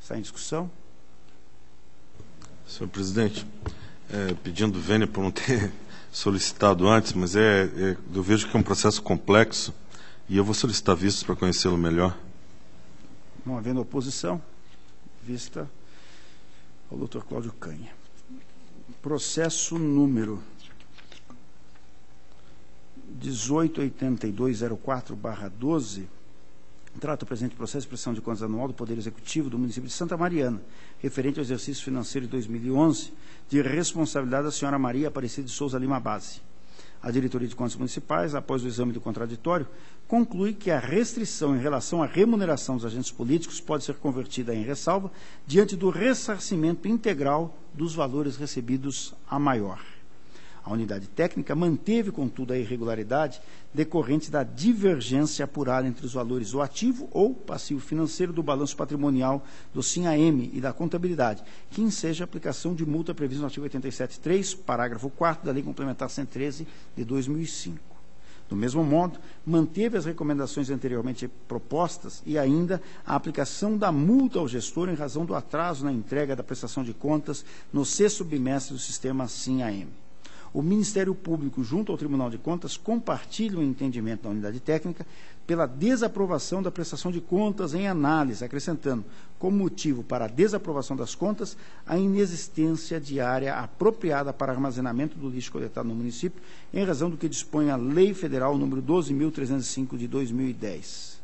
[SPEAKER 1] Está em discussão?
[SPEAKER 3] Senhor presidente, pedindo vênia por não ter solicitado antes, mas eu vejo que é um processo complexo e eu vou solicitar vistas para conhecê-lo melhor.
[SPEAKER 1] Não havendo oposição, vista ao doutor Cláudio Canha. Processo número 188204/12, trata o presente processo de prestação de contas anual do Poder Executivo do município de Santa Mariana, referente ao exercício financeiro de 2011, de responsabilidade da senhora Maria Aparecida de Souza Lima Base. A Diretoria de Contas Municipais, após o exame do contraditório, conclui que a restrição em relação à remuneração dos agentes políticos pode ser convertida em ressalva diante do ressarcimento integral dos valores recebidos a maior. A unidade técnica manteve, contudo, a irregularidade decorrente da divergência apurada entre os valores do ativo ou passivo financeiro do balanço patrimonial do SINAM e da contabilidade, que enseja a aplicação de multa prevista no artigo 87.3, parágrafo 4º da Lei Complementar 113 de 2005. Do mesmo modo, manteve as recomendações anteriormente propostas e ainda a aplicação da multa ao gestor em razão do atraso na entrega da prestação de contas no 6º bimestre do sistema SINAM. O Ministério Público, junto ao Tribunal de Contas, compartilha o entendimento da unidade técnica pela desaprovação da prestação de contas em análise, acrescentando, como motivo para a desaprovação das contas, a inexistência de área apropriada para armazenamento do lixo coletado no município, em razão do que dispõe a Lei Federal número 12.305 de 2010.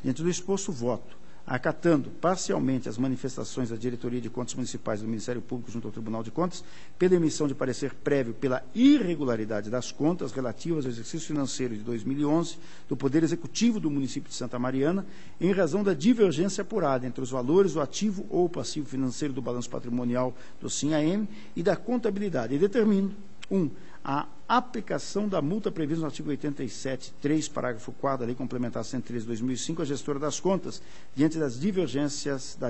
[SPEAKER 1] Diante do exposto, voto, acatando parcialmente as manifestações da Diretoria de Contas Municipais do Ministério Público junto ao Tribunal de Contas, pela emissão de parecer prévio pela irregularidade das contas relativas ao exercício financeiro de 2011 do Poder Executivo do município de Santa Mariana, em razão da divergência apurada entre os valores do ativo ou passivo financeiro do balanço patrimonial do SINAM e da contabilidade, e determino, 1. A aplicação da multa prevista no artigo 87.3, parágrafo 4º da Lei Complementar 113 de 2005 à gestora das contas, diante da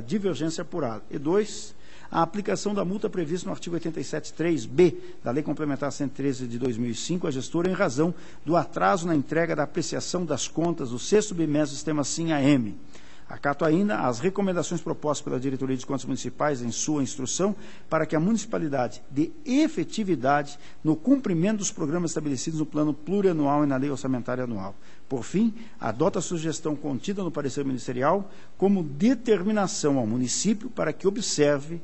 [SPEAKER 1] divergência apurada. E 2. A aplicação da multa prevista no artigo 87.3b da Lei Complementar 113 de 2005 à gestora em razão do atraso na entrega da apreciação das contas do 6º bimestre do sistema SINAM. Acato ainda as recomendações propostas pela Diretoria de Contas Municipais em sua instrução para que a municipalidade dê efetividade no cumprimento dos programas estabelecidos no plano plurianual e na lei orçamentária anual. Por fim, adota a sugestão contida no parecer ministerial como determinação ao município para que observe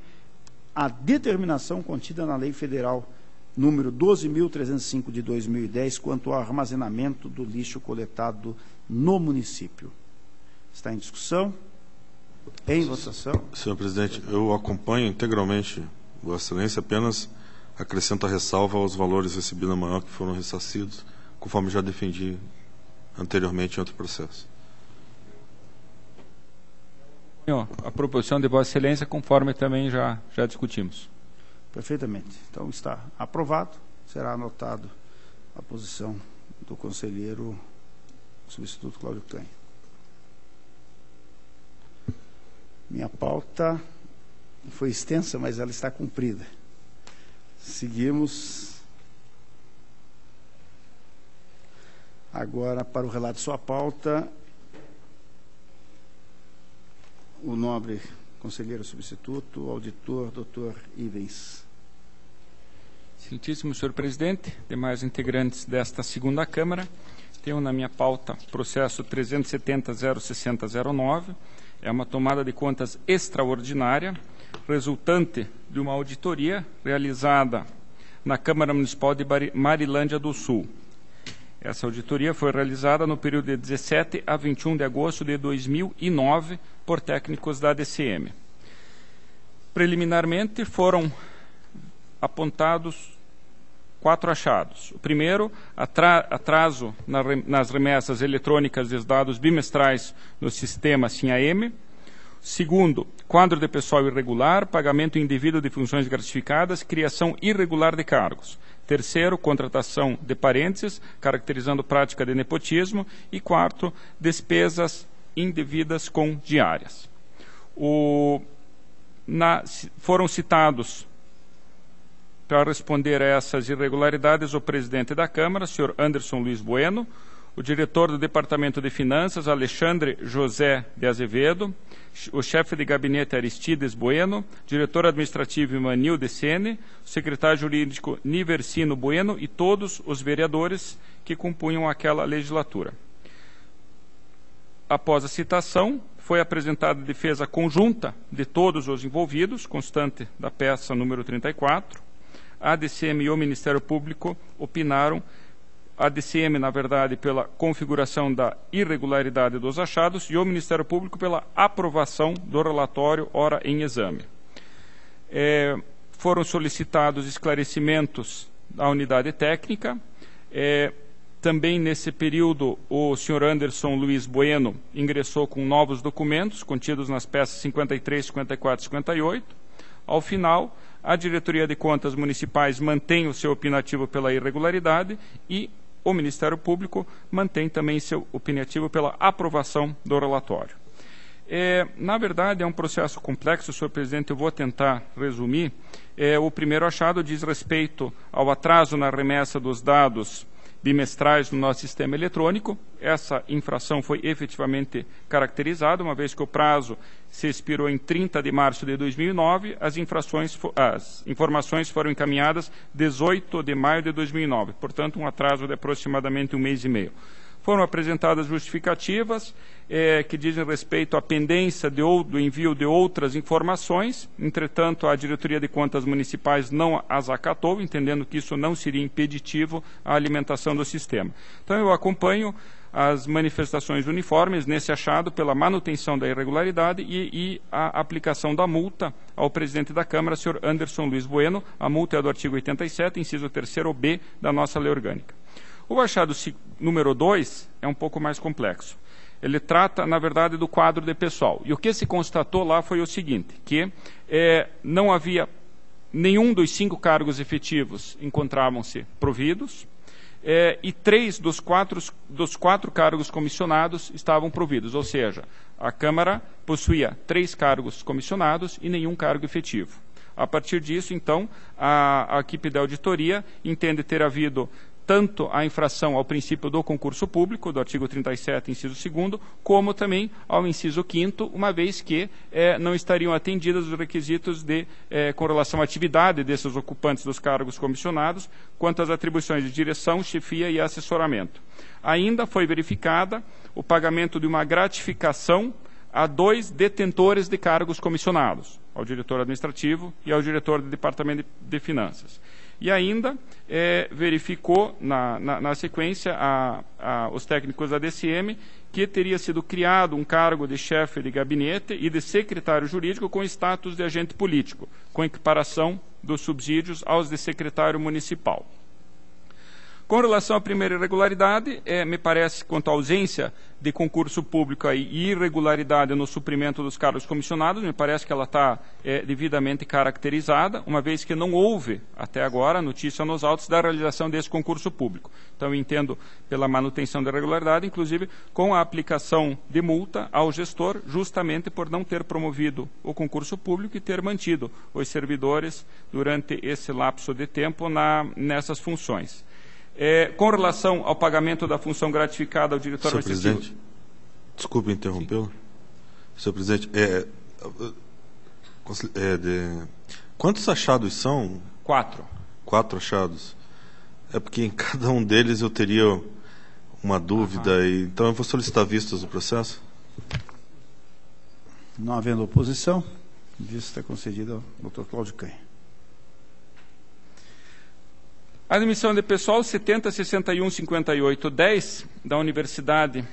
[SPEAKER 1] a determinação contida na Lei Federal número 12.305 de 2010 quanto ao armazenamento do lixo coletado no município. Está em discussão? Em votação?
[SPEAKER 3] Senhor presidente, eu acompanho integralmente Vossa Excelência, apenas acrescento a ressalva aos valores recebidos na manhã que foram ressarcidos, conforme já defendi anteriormente em outro processo.
[SPEAKER 2] Senhor, a proposição de Vossa Excelência, conforme também já discutimos.
[SPEAKER 1] Perfeitamente. Então está aprovado. Será anotado a posição do conselheiro substituto Cláudio Canha. Minha pauta foi extensa, mas ela está cumprida. Seguimos agora para o relato de sua pauta. O nobre conselheiro substituto, o auditor, doutor Ivens.
[SPEAKER 2] Excelentíssimo senhor presidente, demais integrantes desta segunda Câmara, tenho na minha pauta processo 370.060.09, é uma tomada de contas extraordinária, resultante de uma auditoria realizada na Câmara Municipal de Marilândia do Sul. Essa auditoria foi realizada no período de 17 a 21 de agosto de 2009 por técnicos da ADCM. Preliminarmente foram apontados 4 achados. O primeiro, atraso nas remessas eletrônicas dos dados bimestrais no sistema SIM-AM. Segundo, quadro de pessoal irregular, pagamento indevido de funções gratificadas, criação irregular de cargos. Terceiro, contratação de parênteses, caracterizando prática de nepotismo. E quarto, despesas indevidas com diárias. Foram citados, para responder a essas irregularidades, o presidente da Câmara, senhor Anderson Luiz Bueno, o diretor do Departamento de Finanças, Alexandre José de Azevedo, o chefe de gabinete Aristides Bueno, diretor administrativo Imanil de Sene, o secretário jurídico Niversino Bueno e todos os vereadores que compunham aquela legislatura. Após a citação, foi apresentada a defesa conjunta de todos os envolvidos, constante da peça número 34. A ADCM e o Ministério Público opinaram, a ADCM, na verdade, pela configuração da irregularidade dos achados e o Ministério Público pela aprovação do relatório ora em exame. Foram solicitados esclarecimentos da unidade técnica. Também, nesse período, o senhor Anderson Luiz Bueno ingressou com novos documentos contidos nas peças 53, 54 e 58. Ao final, a Diretoria de Contas Municipais mantém o seu opinativo pela irregularidade e o Ministério Público mantém também seu opinativo pela aprovação do relatório. Na verdade, é um processo complexo, senhor presidente, eu vou tentar resumir. O primeiro achado diz respeito ao atraso na remessa dos dados bimestrais no nosso sistema eletrônico. Essa infração foi efetivamente caracterizada, uma vez que o prazo se expirou em 30 de março de 2009, as informações foram encaminhadas 18 de maio de 2009, portanto, um atraso de aproximadamente 1 mês e meio. Foram apresentadas justificativas que dizem respeito à pendência do envio de outras informações. Entretanto, a Diretoria de Contas Municipais não as acatou, entendendo que isso não seria impeditivo à alimentação do sistema. Então, eu acompanho as manifestações uniformes nesse achado pela manutenção da irregularidade e a aplicação da multa ao presidente da Câmara, senhor Anderson Luiz Bueno. A multa é do artigo 87, inciso 3º B da nossa lei orgânica. O achado número 2 é um pouco mais complexo. Ele trata, na verdade, do quadro de pessoal. E o que se constatou lá foi o seguinte, que não havia nenhum dos 5 cargos efetivos encontravam-se providos, e 3 dos 4 cargos comissionados estavam providos, ou seja, a Câmara possuía 3 cargos comissionados e nenhum cargo efetivo. A partir disso, então, a equipe da auditoria entende ter havido tanto a infração ao princípio do concurso público, do artigo 37, inciso 2º, como também ao inciso 5º, uma vez que não estariam atendidos os requisitos com relação à atividade desses ocupantes dos cargos comissionados, quanto às atribuições de direção, chefia e assessoramento. Ainda foi verificada o pagamento de uma gratificação a 2 detentores de cargos comissionados, ao diretor administrativo e ao diretor do Departamento de Finanças. E ainda verificou, na sequência, os técnicos da DCM, que teria sido criado um cargo de chefe de gabinete e de secretário jurídico com status de agente político, com equiparação dos subsídios aos de secretário municipal. Com relação à primeira irregularidade, me parece, quanto à ausência de concurso público e irregularidade no suprimento dos cargos comissionados, me parece que ela está devidamente caracterizada, uma vez que não houve, até agora, notícia nos autos da realização desse concurso público. Então, eu entendo pela manutenção da irregularidade, inclusive com a aplicação de multa ao gestor, justamente por não ter promovido o concurso público e ter mantido os servidores durante esse lapso de tempo nessas funções. Com relação ao pagamento da função gratificada ao diretor administrativo...
[SPEAKER 3] Senhor Presidente, desculpe interrompê-lo. Senhor Presidente, quantos achados são?
[SPEAKER 2] 4.
[SPEAKER 3] 4 achados. É porque em cada um deles eu teria uma dúvida, então eu vou solicitar vistas do processo.
[SPEAKER 1] Não havendo oposição, vista concedida ao Dr. Cláudio Canha.
[SPEAKER 2] Admissão de pessoal 70615810 da Universidade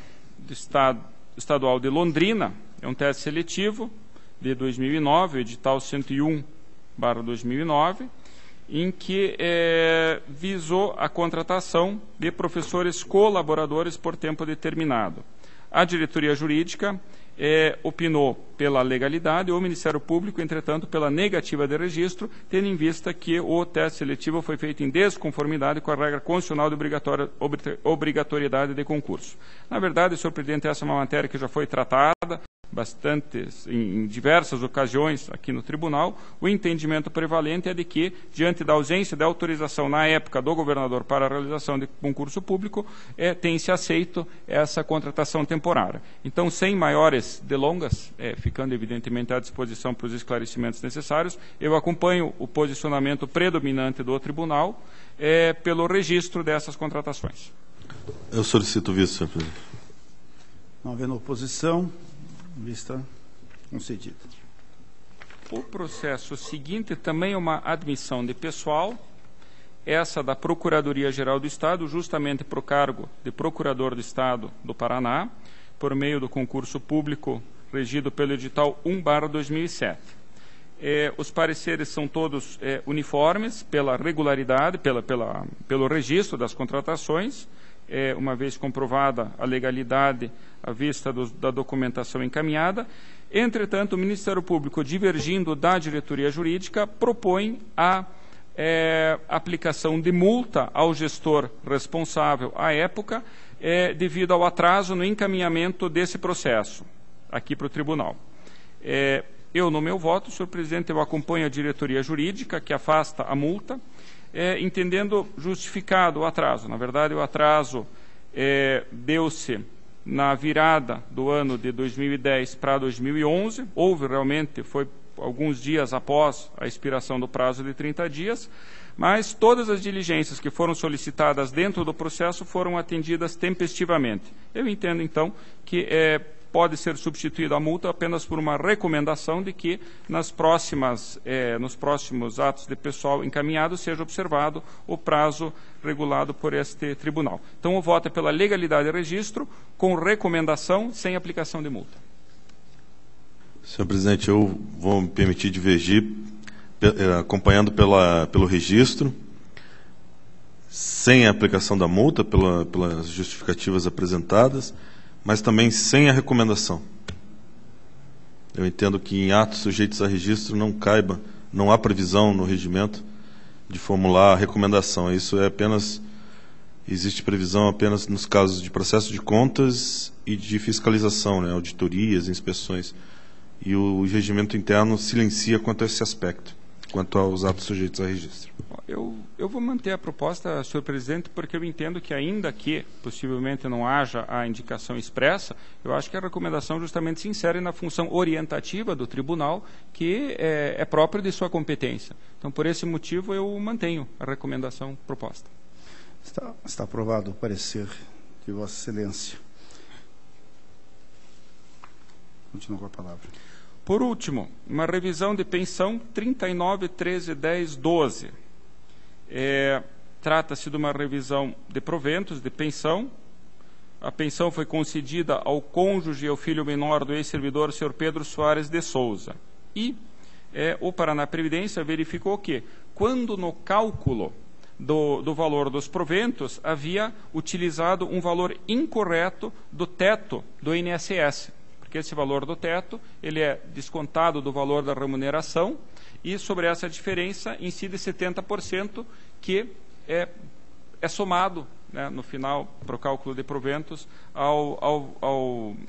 [SPEAKER 2] Estadual de Londrina, é um teste seletivo de 2009, edital 101/2009, em que visou a contratação de professores colaboradores por tempo determinado. A diretoria jurídica opinou pela legalidade, o Ministério Público, entretanto, pela negativa de registro, tendo em vista que o teste seletivo foi feito em desconformidade com a regra constitucional de obrigatoriedade de concurso. Na verdade, senhor presidente, essa é uma matéria que já foi tratada em diversas ocasiões aqui no tribunal. O entendimento prevalente é de que, diante da ausência de autorização na época do governador para a realização de concurso público, tem-se aceito essa contratação temporária. Então, sem maiores delongas, ficando evidentemente à disposição para os esclarecimentos necessários, eu acompanho o posicionamento predominante do tribunal pelo registro dessas contratações.
[SPEAKER 3] Eu solicito vista, senhor presidente.
[SPEAKER 1] Não havendo oposição, vista concedida.
[SPEAKER 2] O processo seguinte também é uma admissão de pessoal, essa da Procuradoria-Geral do Estado, justamente para o cargo de Procurador do Estado do Paraná, por meio do concurso público regido pelo edital 1/2007. Os pareceres são todos uniformes pela regularidade, pelo registro das contratações, uma vez comprovada a legalidade à vista da documentação encaminhada. Entretanto, o Ministério Público, divergindo da diretoria jurídica, propõe a aplicação de multa ao gestor responsável à época, devido ao atraso no encaminhamento desse processo aqui para o tribunal. Eu, no meu voto, senhor presidente, eu acompanho a diretoria jurídica, que afasta a multa, entendendo justificado o atraso. Na verdade, o atraso deu-se na virada do ano de 2010 para 2011, foi alguns dias após a expiração do prazo de 30 dias, mas todas as diligências que foram solicitadas dentro do processo foram atendidas tempestivamente. Eu entendo, então, que pode ser substituída a multa apenas por uma recomendação de que nos próximos atos de pessoal encaminhado seja observado o prazo regulado por este tribunal. Então, o voto é pela legalidade de registro, com recomendação, sem aplicação de multa.
[SPEAKER 3] Senhor presidente, eu vou me permitir divergir, acompanhando pelo registro, sem a aplicação da multa, pelas justificativas apresentadas, mas também sem a recomendação. Eu entendo que em atos sujeitos a registro não há previsão no regimento de formular a recomendação. Isso existe previsão apenas nos casos de processo de contas e de fiscalização, auditorias, inspeções. E o regimento interno silencia quanto a esse aspecto, quanto aos atos sujeitos a registro.
[SPEAKER 2] Eu vou manter a proposta, senhor presidente, porque eu entendo que, ainda que possivelmente não haja a indicação expressa, eu acho que a recomendação justamente se insere na função orientativa do tribunal, que é própria de sua competência. Então, por esse motivo, eu mantenho a recomendação proposta.
[SPEAKER 1] Está aprovado o parecer de Vossa Excelência. Continua com a palavra.
[SPEAKER 2] Por último, uma revisão de pensão 39.13.10.12. Trata-se de uma revisão de proventos de pensão. A pensão foi concedida ao cônjuge e ao filho menor do ex-servidor, senhor Pedro Soares de Souza. E o Paraná Previdência verificou que, quando no cálculo do valor dos proventos, havia utilizado um valor incorreto do teto do INSS, porque esse valor do teto ele é descontado do valor da remuneração, e sobre essa diferença incide 70%, que é somado, né, no final, para o cálculo de proventos,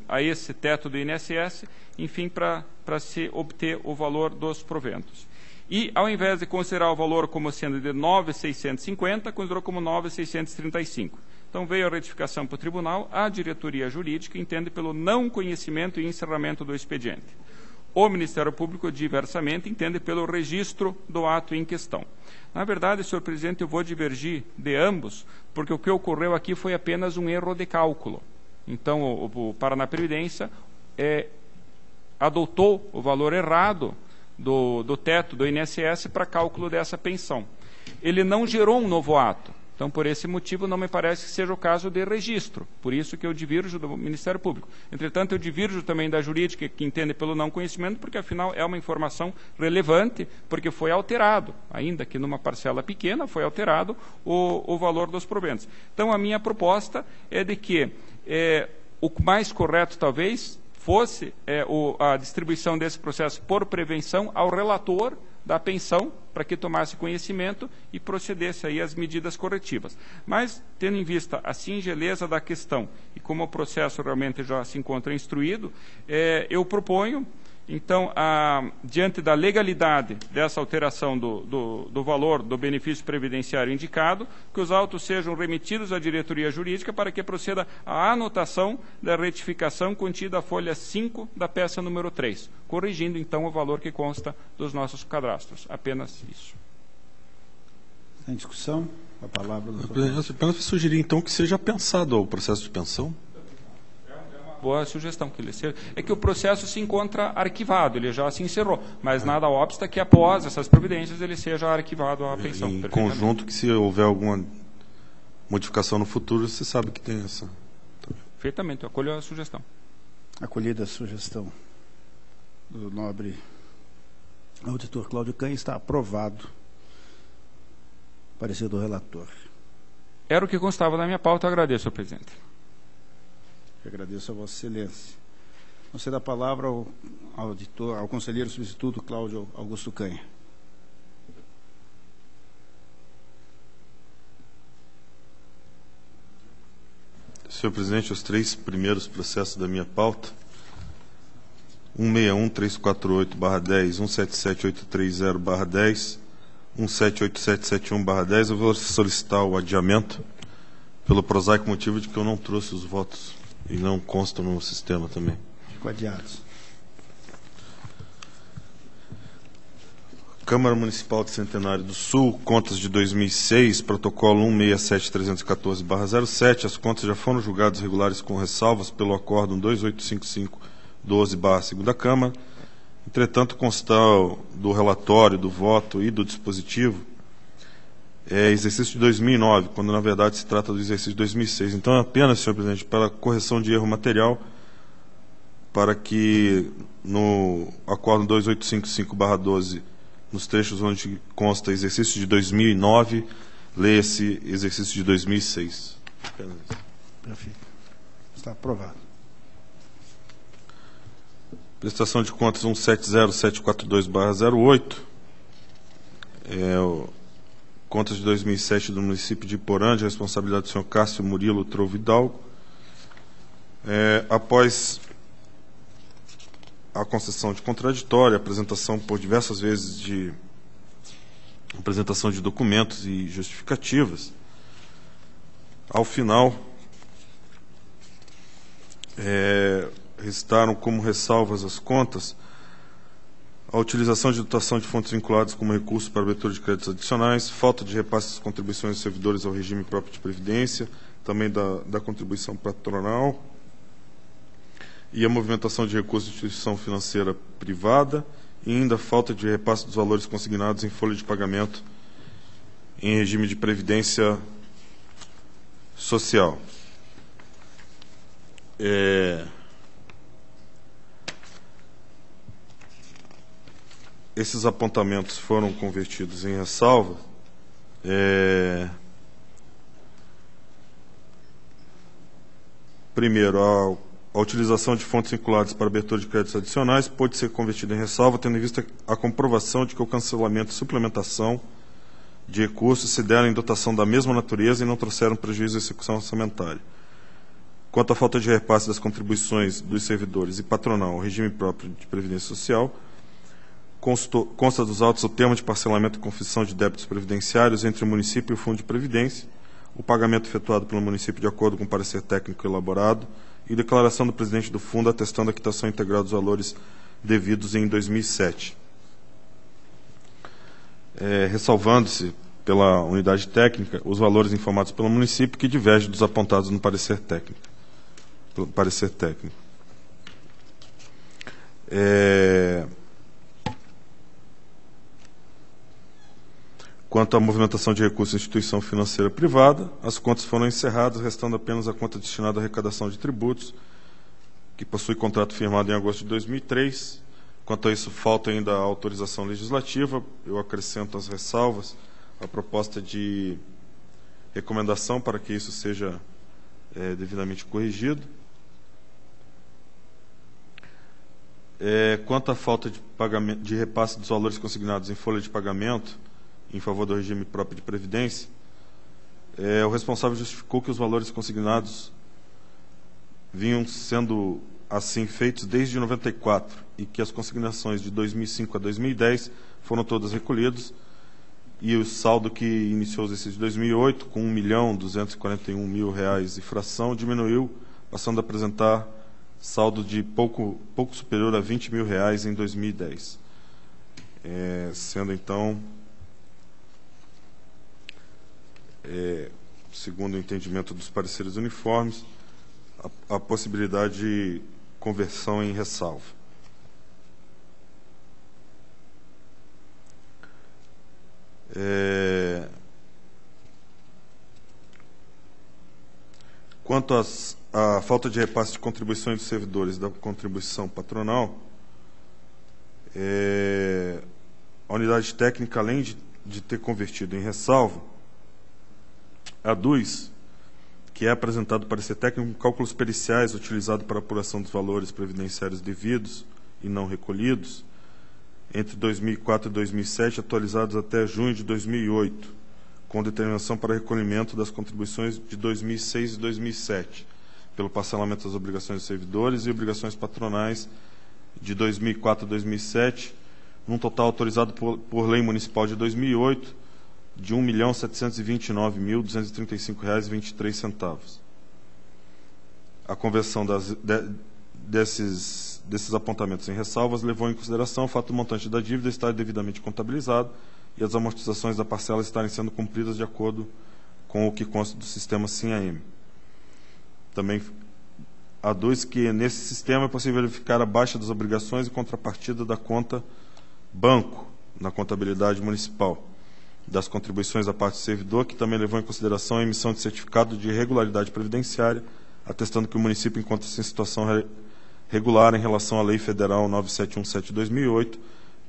[SPEAKER 2] a esse teto do INSS, enfim, para se obter o valor dos proventos. E, ao invés de considerar o valor como sendo de 9.650, considerou como 9.635. Então, veio a retificação para o tribunal, a diretoria jurídica entende pelo não conhecimento e encerramento do expediente. O Ministério Público, diversamente, entende pelo registro do ato em questão. Na verdade, senhor presidente, eu vou divergir de ambos, porque o que ocorreu aqui foi apenas um erro de cálculo. Então, o Paraná Previdência adotou o valor errado do teto do INSS para cálculo dessa pensão. Ele não gerou um novo ato. Então, por esse motivo, não me parece que seja o caso de registro. Por isso que eu divirjo do Ministério Público. Entretanto, eu divirjo também da jurídica, que entende pelo não conhecimento, porque, afinal, é uma informação relevante, porque foi alterado, ainda que numa parcela pequena, foi alterado o valor dos proventos. Então, a minha proposta é de que o mais correto, talvez, fosse a distribuição desse processo por prevenção ao relator da pensão, para que tomasse conhecimento e procedesse aí às medidas corretivas. Mas, tendo em vista a singeleza da questão e como o processo realmente já se encontra instruído, eu proponho, então, diante da legalidade dessa alteração do valor do benefício previdenciário indicado, que os autos sejam remetidos à diretoria jurídica para que proceda à anotação da retificação contida a folha 5 da peça número 3, corrigindo, então, o valor que consta dos nossos cadastros. Apenas isso.
[SPEAKER 1] Em discussão, a palavra do doutor.
[SPEAKER 3] Eu apenas sugerir, então, que seja pensado o processo de pensão.
[SPEAKER 2] Boa sugestão que ele seja. É que o processo se encontra arquivado, ele já se encerrou, mas nada obsta que após essas providências ele seja arquivado a pensão.
[SPEAKER 3] Em conjunto, que se houver alguma modificação no futuro, você sabe que tem essa.
[SPEAKER 2] Perfeitamente, eu acolho a sugestão.
[SPEAKER 1] Acolhida a sugestão do nobre auditor Cláudio Canha, está aprovado. Parecer do relator.
[SPEAKER 2] Era o que constava na minha pauta, eu agradeço, senhor presidente.
[SPEAKER 1] Eu agradeço a Vossa Excelência. Vou ceder a palavra ao auditor, ao conselheiro substituto Cláudio Augusto Canha.
[SPEAKER 3] Senhor presidente, os 3 primeiros processos da minha pauta, 161.348/10, 177.830/10, 177.8771/10, eu vou solicitar o adiamento pelo prosaico motivo de que eu não trouxe os votos e não constam no sistema também.
[SPEAKER 1] Ficou adiados.
[SPEAKER 3] Câmara Municipal de Centenário do Sul, contas de 2006, protocolo 167.314/07, as contas já foram julgadas regulares com ressalvas pelo acórdão 2855/12/segunda Câmara. Entretanto, constar do relatório, do voto e do dispositivo exercício de 2009, quando na verdade se trata do exercício de 2006. Então, apenas, senhor presidente, para correção de erro material, para que no acórdão 2855/12, nos trechos onde consta exercício de 2009, leia-se exercício de 2006. Apenas isso.
[SPEAKER 1] Perfeito. Está aprovado.
[SPEAKER 3] Prestação de contas 170.742/08. Contas de 2007 do município de Iporã, de responsabilidade do senhor Cássio Murilo Trovidal. Após a concessão de contraditório, a apresentação por diversas vezes de apresentação de documentos e justificativas. Ao final, restaram como ressalvas as contas a utilização de dotação de fontes vinculadas como recurso para abertura de créditos adicionais, falta de repasse das contribuições dos servidores ao regime próprio de previdência, também da contribuição patronal, e a movimentação de recursos de instituição financeira privada, e ainda falta de repasse dos valores consignados em folha de pagamento em regime de previdência social. Esses apontamentos foram convertidos em ressalva. Primeiro, a utilização de fontes vinculadas para abertura de créditos adicionais pode ser convertida em ressalva, tendo em vista a comprovação de que o cancelamento e suplementação de recursos se deram em dotação da mesma natureza e não trouxeram prejuízo à execução orçamentária. Quanto à falta de repasse das contribuições dos servidores e patronal ao regime próprio de previdência social, consta dos autos o termo de parcelamento e confissão de débitos previdenciários entre o município e o Fundo de Previdência, o pagamento efetuado pelo município de acordo com o parecer técnico elaborado e declaração do presidente do fundo atestando a quitação integral dos valores devidos em 2007. Ressalvando-se pela unidade técnica os valores informados pelo município que divergem dos apontados no parecer técnico. Quanto à movimentação de recursos em instituição financeira privada, as contas foram encerradas, restando apenas a conta destinada à arrecadação de tributos, que possui contrato firmado em agosto de 2003. Quanto a isso, falta ainda a autorização legislativa. Eu acrescento as ressalvas, a proposta de recomendação para que isso seja devidamente corrigido. Quanto à falta de repasse dos valores consignados em folha de pagamento em favor do regime próprio de previdência, o responsável justificou que os valores consignados vinham sendo assim feitos desde 94 e que as consignações de 2005 a 2010 foram todas recolhidas e o saldo que iniciou os exercícios de 2008 com R$1.241.000 e fração diminuiu, passando a apresentar saldo de pouco superior a R$20.000 em 2010, sendo então, segundo o entendimento dos pareceres uniformes, a possibilidade de conversão em ressalva. Quanto à falta de repasse de contribuições dos servidores da contribuição patronal, a unidade técnica, além de ter convertido em ressalva, aduz que é apresentado parecer técnico cálculos periciais utilizados para apuração dos valores previdenciários devidos e não recolhidos entre 2004 e 2007, atualizados até junho de 2008, com determinação para recolhimento das contribuições de 2006 e 2007, pelo parcelamento das obrigações dos servidores e obrigações patronais de 2004 a 2007, num total autorizado por lei municipal de 2008, de R$ 1.729.235,23. A conversão desses apontamentos em ressalvas levou em consideração o fato do montante da dívida estar devidamente contabilizado e as amortizações da parcela estarem sendo cumpridas de acordo com o que consta do sistema SIM-AM. Também aduz que nesse sistema é possível verificar a baixa das obrigações e contrapartida da conta banco na contabilidade municipal, das contribuições da parte do servidor, que também levou em consideração a emissão de certificado de regularidade previdenciária, atestando que o município encontra-se em situação regular em relação à Lei Federal 9717/2008,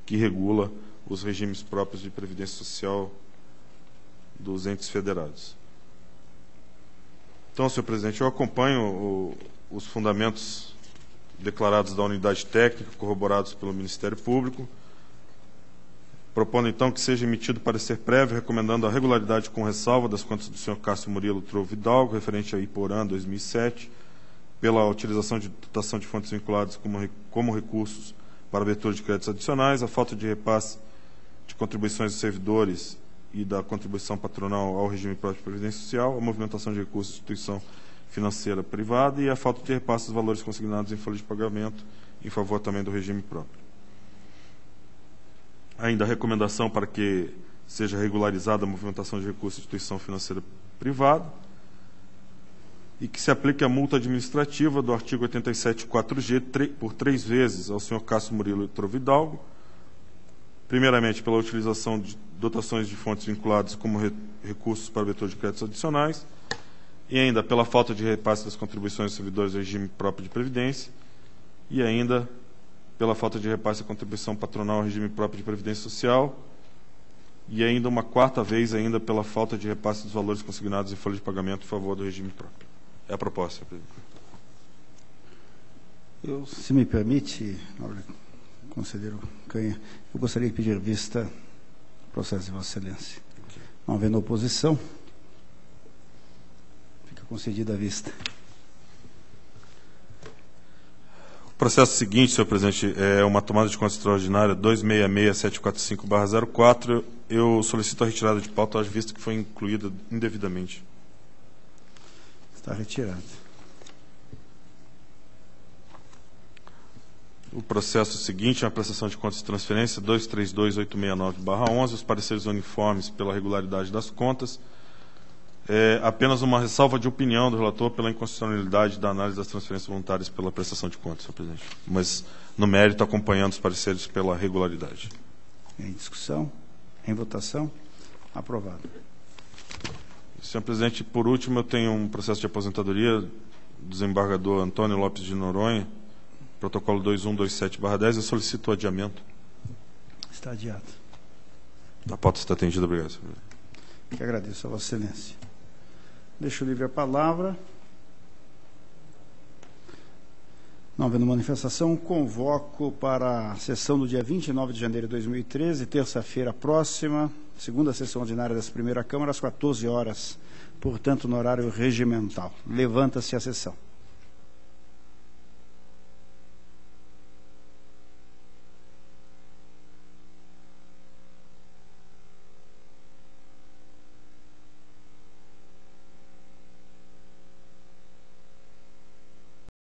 [SPEAKER 3] que regula os regimes próprios de previdência social dos entes federados. Então, senhor presidente, eu acompanho os fundamentos declarados da unidade técnica, corroborados pelo Ministério Público, propondo, então, que seja emitido parecer prévio, recomendando a regularidade com ressalva das contas do senhor Cássio Murilo Trovo Hidalgo, referente a Iporã 2007, pela utilização de dotação de fontes vinculadas como recursos para abertura de créditos adicionais, a falta de repasse de contribuições dos servidores e da contribuição patronal ao regime próprio de previdência social, a movimentação de recursos de instituição financeira privada e a falta de repasse dos valores consignados em folha de pagamento em favor também do regime próprio. Ainda a recomendação para que seja regularizada a movimentação de recursos de instituição financeira privada e que se aplique a multa administrativa do artigo 87.4G por 3 vezes ao senhor Cássio Murilo Trovidalgo, primeiramente pela utilização de dotações de fontes vinculadas como recursos para vetor de créditos adicionais e ainda pela falta de repasse das contribuições dos servidores do regime próprio de previdência e ainda pela falta de repasse da contribuição patronal ao regime próprio de previdência social e ainda uma 4ª vez ainda pela falta de repasse dos valores consignados em folha de pagamento em favor do regime próprio. É a proposta, senhor presidente.
[SPEAKER 1] Se me permite, nobre conselheiro Canha, eu gostaria de pedir vista do processo de Vossa Excelência. Não havendo oposição, fica concedida a vista.
[SPEAKER 3] O processo seguinte, senhor presidente, é uma tomada de conta extraordinária 266745/04. Eu solicito a retirada de pauta, haja vista que foi incluída indevidamente.
[SPEAKER 1] Está retirado.
[SPEAKER 3] O processo seguinte é a prestação de contas de transferência 232869/11. Os pareceres uniformes pela regularidade das contas. Apenas uma ressalva de opinião do relator pela inconstitucionalidade da análise das transferências voluntárias pela prestação de contas, senhor presidente. Mas, no mérito, acompanhando os pareceres pela regularidade.
[SPEAKER 1] Em discussão? Em votação? Aprovado.
[SPEAKER 3] Senhor presidente, por último, eu tenho um processo de aposentadoria do desembargador Antônio Lopes de Noronha, protocolo 2127/10. Eu solicito o adiamento.
[SPEAKER 1] Está adiado.
[SPEAKER 3] A pauta está atendida. Obrigado, senhor presidente.
[SPEAKER 1] Que agradeço a Vossa Excelência. Deixo livre a palavra. Não havendo manifestação, convoco para a sessão do dia 29 de janeiro de 2013, terça-feira próxima, segunda sessão ordinária dessa primeira Câmara, às 14 horas, portanto, no horário regimental. Levanta-se a sessão.